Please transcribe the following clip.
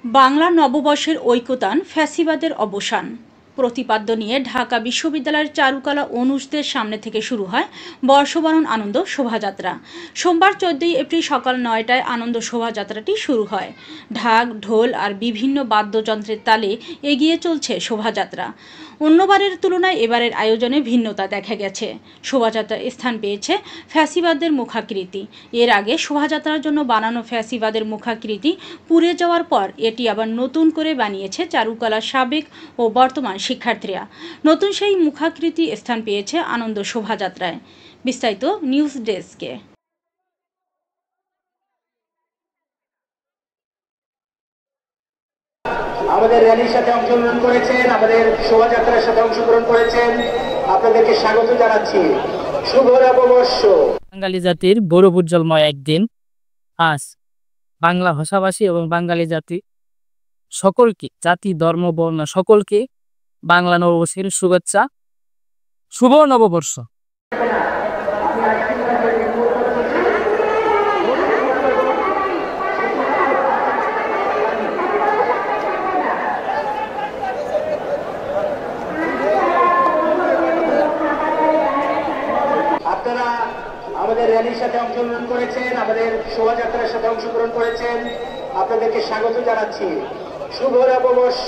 বাংলা নববর্ষের ঐকতান ফ্যাসিবাদের অবসান প্রতিপাদ্য নিয়ে ঢাকা বিশ্ববিদ্যালয়ের চারুকলা অনুষদের সামনে থেকে শুরু হয় বর্ষবরণ আনন্দ শোভাযাত্রা। সোমবার 14 এপ্রিল সকাল 9টায় আনন্দ শোভাযাত্রাটি শুরু হয়। ঢাক, ঢোল আর বিভিন্ন বাদ্যযন্ত্রের তালে এগিয়ে চলছে শোভাযাত্রা। অন্যবারের তুলনায় এবারের আয়োজনে ভিন্নতা দেখা গেছে। শোভাযাত্রায় স্থান পেয়েছে ফ্যাসিবাদের মুখাকৃতি। এর আগে শোভাযাত্রার জন্য বানানো ফ্যাসিবাদের মুখাকৃতি পুড়ে যাওয়ার পর এটি আবার নতুন করে বানিয়েছে চারুকলার সাবেক ও বর্তমান শিক্ষার্থীরা। নতুন সেই মুখাকৃতি স্থান পেয়েছে আনন্দ শোভাযাত্রায়। বিস্তারিত নিউজ ডেস্কে। আমাদের র্যালির সাথে অংশগ্রহণ করেছেন, আমাদের শোভাযাত্রার সাথে অংশগ্রহণ করেছেন, আপনাদেরকে স্বাগত জানাচ্ছি। শুভ নববর্ষ। বাঙালি জাতির গৌরব উজ্জ্বলময় একদিন আজ। বাংলা ভাষাভাষী এবং বাঙালি জাতি সকলকে, জাতি ধর্ম বর্ণ সকলকে বাংলা নববর্ষের শুভেচ্ছা। শুভ নববর্ষ। আপনারা আমাদের র্যালির সাথে অংশগ্রহণ করেছেন, আমাদের শোভাযাত্রার সাথে অংশগ্রহণ করেছেন, আপনাদেরকে স্বাগত জানাচ্ছি। শুভ নববর্ষ।